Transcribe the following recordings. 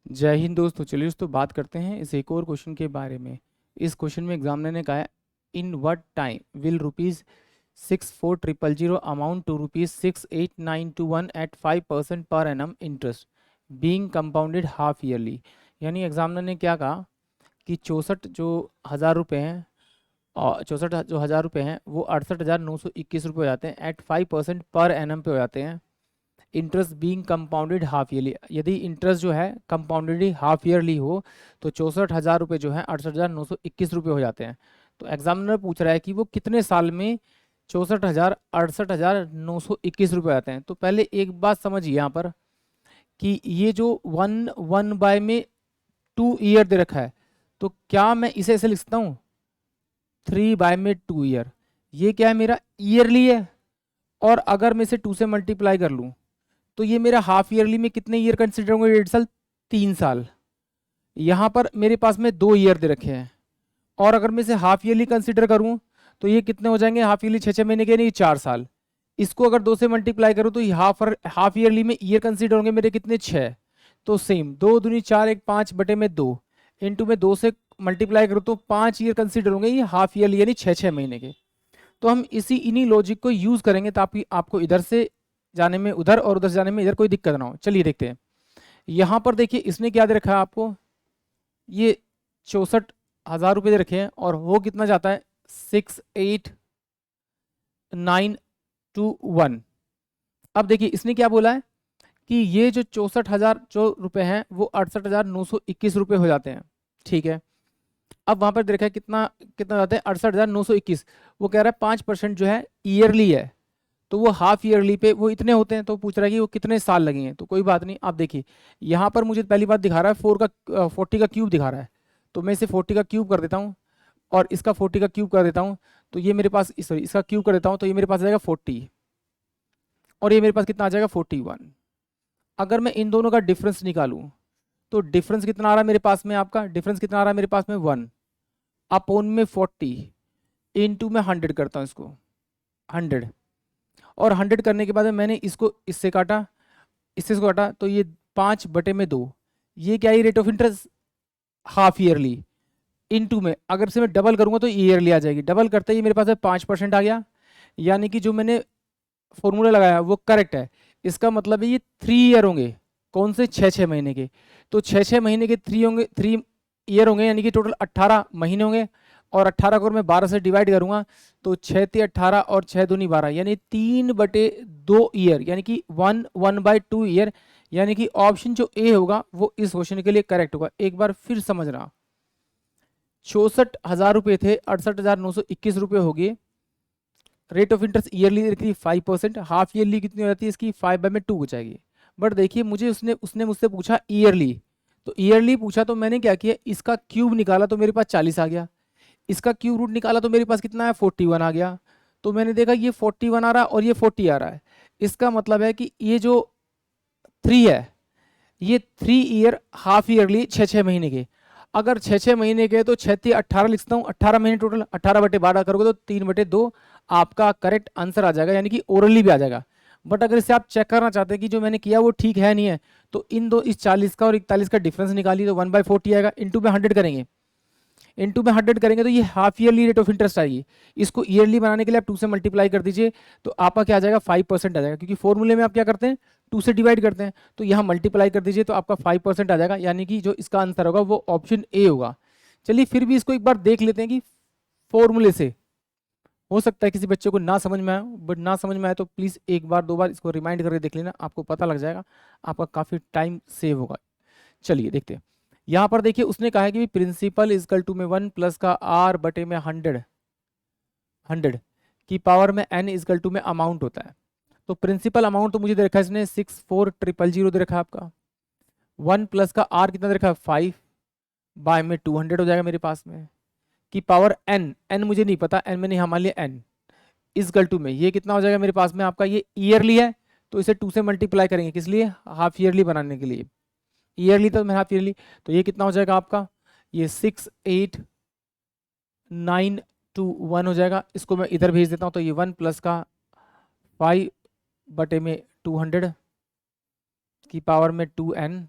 जय हिंद दोस्तों। चलिए दोस्तों बात करते हैं इस एक और क्वेश्चन के बारे में। इस क्वेश्चन में एग्जामिनर ने कहा है, in what time will rupees 64,000 amount to rupees 68,921 at 5% per annum interest being compounded half yearly. यानी एग्जामिनर ने क्या कहा कि 64 जो हज़ार रुपये हैं, और 64 जो हज़ार रुपये हैं वो 68,921 रुपये हो जाते हैं एट 5% पर एनम पे हो जाते हैं। Interest being compounded half yearly, यदि इंटरेस्ट जो है कंपाउंडेड हाफ ईयरली हो तो 64,000 रुपये जो है 68,921 रुपये हो जाते हैं। तो एग्जामिनर पूछ रहा है कि वो कितने साल में 68,921 रुपये आते हैं। तो पहले एक बात समझिए यहाँ पर कि ये जो वन वन बाय में 2 ईयर दे रखा है, तो क्या मैं इसे ऐसे लिख सकता हूँ 3/2 ईयर। ये क्या है, मेरा ईयरली है। और अगर मैं इसे 2 से मल्टीप्लाई कर लूँ तो ये मेरा हाफ ईयरली में कितने ईयर कंसिडर होंगे? 1.5 साल, 3 साल। यहाँ पर मेरे पास में 2 ईयर दे रखे हैं, और अगर मैं इसे हाफ ईयरली कंसिडर करूँ तो ये कितने हो जाएंगे? हाफ ईयरली 6 6 महीने के, नहीं 4 साल। इसको अगर 2 से मल्टीप्लाई करूँ तो ये हाफ ईयरली में ईयर कंसिडर होंगे मेरे कितने? 6। तो सेम 2 दूनी 4, एक 5/2 इंटू में 2 से मल्टीप्लाई करूँ तो 5 ईयर कंसिडर होंगे ये हाफ ईयरली यानी 6 6 महीने के। तो हम इन्हीं लॉजिक को यूज करेंगे ताकि आपको इधर से जाने में उधर और उधर से जाने में इधर कोई दिक्कत ना हो। चलिए देखते हैं। यहां पर देखिए इसने क्या दे रखा है आपको, ये 64,000 रुपये दे रखे हैं और हो कितना जाता है? 68,921। अब देखिए इसने क्या बोला है कि ये जो 64,000 जो रुपये हैं वो 68,921 रुपये हो जाते हैं। ठीक है, अब वहां पर देखा है कितना कितना जाते हैं? 68,921। वो कह रहा है 5% जो है ईयरली है, तो वो हाफ ईयरली पे वो इतने होते हैं। तो पूछ रहा है कि वो कितने साल लगेंगे। तो कोई बात नहीं, आप देखिए यहाँ पर मुझे पहली बात दिखा रहा है 40 का क्यूब दिखा रहा है। तो मैं इसे 40 का क्यूब कर देता हूँ और इसका 40 का क्यूब कर देता हूँ। तो ये मेरे पास, सॉरी, इसका क्यूब कर देता हूँ तो ये मेरे पास आ जाएगा 40, और ये मेरे पास कितना आ जाएगा? 41। अगर मैं इन दोनों का डिफरेंस निकालूं तो डिफरेंस कितना आ रहा है मेरे पास में? आपका डिफरेंस कितना आ रहा है मेरे पास में? 1 अपॉन में 40 इंटू में 100 करता हूँ इसको, 100। और 100 करने के बाद में मैंने इसको इससे काटा, इससे इसको काटा, तो ये 5/2। ये क्या है? Rate of interest half yearly into में, अगर से मैं डबल करूंगा तो ईयरली आ जाएगी। डबल करते ही मेरे पास 5% आ गया, यानी कि जो मैंने फॉर्मूला लगाया वो करेक्ट है। इसका मतलब है ये 3 ईयर होंगे। कौन से? 6 6 महीने के। तो 6 6 महीने के 3 ईयर होंगे, यानी कि टोटल 18 महीने होंगे। और 18 को मैं 12 से डिवाइड करूंगा तो 6 × 18 और 6 दूनी 12, यानी 3/2 ईयर, यानी कि 1/2 ईयर। यानी कि ऑप्शन जो ए होगा वो इस क्वेश्चन के लिए करेक्ट होगा। एक बार फिर समझना, 64,000 रुपये थे, 68,921 रुपये हो गए। रेट ऑफ इंटरेस्ट ईयरली रखी 5%, हाफ ईयरली कितनी हो जाती है इसकी? 5/2 हो जाएगी। बट देखिए मुझे उसने उसने मुझसे पूछा ईयरली, तो ईयरली पूछा तो मैंने क्या किया, इसका क्यूब निकाला तो मेरे पास 40 आ गया। इसका क्यूब रूट निकाला तो मेरे पास कितना है? 41 आ गया। तो मैंने देखा ये 41 आ रहा है और ये 40 आ रहा है। इसका मतलब है कि ये जो 3 है, ये 3 ईयर हाफ ईयरली 6 6 महीने के। अगर 6 6 महीने के तो 6 × 18 लिखता हूँ, 18 महीने टोटल। 18/12 करोगे तो 3/2 आपका करेक्ट आंसर आ जाएगा, यानी कि ओरली भी आ जाएगा। बट अगर इसे आप चेक करना चाहते हैं कि जो मैंने किया वो ठीक है नहीं है, तो इन दो, इस 40 का और 41 का डिफरेंस निकालिए तो 1/40 आएगा। इंटू में 100 करेंगे, इंटू में 100 करेंगे तो ये half yearly rate of interest आएगी। इसको ईयरली बनाने के लिए आप 2 से मल्टीप्लाई कर दीजिए तो आपका क्या आ जाएगा? 5% आ जाएगा, क्योंकि फॉर्मूले में आप क्या करते हैं? 2 से डिवाइड करते हैं। तो यहाँ मल्टीप्लाई कर दीजिए तो आपका 5% आ जाएगा, यानी कि जो इसका आंसर होगा वो ऑप्शन ए होगा। चलिए फिर भी इसको एक बार देख लेते हैं कि फॉर्मूले से हो सकता है किसी बच्चे को ना समझ में आए, बट ना समझ में आए तो प्लीज़ एक बार दो बार इसको रिमाइंड करके देख लेना, आपको पता लग जाएगा, आपका काफ़ी टाइम सेव होगा। चलिए देखते हैं। यहाँ पर देखिए उसने कहा है कि प्रिंसिपल इजकल टू में 1 प्लस का r/में 100 की पावर में n इजकल टू में अमाउंट होता है। तो प्रिंसिपल अमाउंट तो मुझे दे रखा है इसने 64,000 दे रखा है आपका। 1 प्लस का r कितना दे रखा है? 5/में 200 हो जाएगा मेरे पास में। की पावर n मुझे नहीं पता, n मैंने यहाँ मान लिया n इजकल टू में ये कितना हो जाएगा मेरे पास में आपका? ये ईयरली है तो इसे 2 से मल्टीप्लाई करेंगे, किस लिए? हाफ ईयरली बनाने के लिए। ईयरली तो मैं हाफ ईयरली, तो ये कितना हो जाएगा आपका? ये 68,921 हो जाएगा। इसको मैं इधर भेज देता हूँ तो ये 1 प्लस का 5/में 200 की पावर में 2n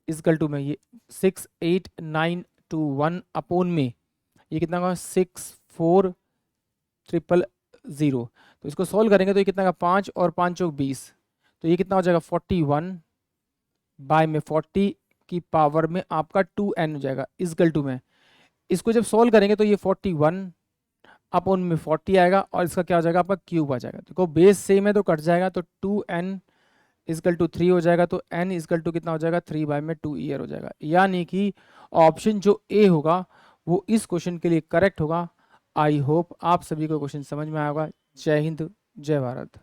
इजकल टू में ये 68921 अपोन में ये कितना का 64000। तो इसको सॉल्व करेंगे तो ये कितना का 5 और 5 चौक 20, तो ये कितना हो जाएगा 41 बाय में 40 की पावर में आपका 2n हो जाएगा इजकल टू में। इसको जब सॉल्व करेंगे तो ये 41 अपोन में 40 आएगा और इसका क्या हो जाएगा आपका क्यूब आ जाएगा। देखो बेस सेम है तो कट जाएगा, तो 2n इजकल टू 3 हो जाएगा, तो n इजकल टू कितना हो जाएगा 3 बाय में 2 ईयर हो जाएगा। यानी कि ऑप्शन जो ए होगा वो इस क्वेश्चन के लिए करेक्ट होगा। आई होप आप सभी को क्वेश्चन समझ में आया होगा। जय हिंद, जय भारत।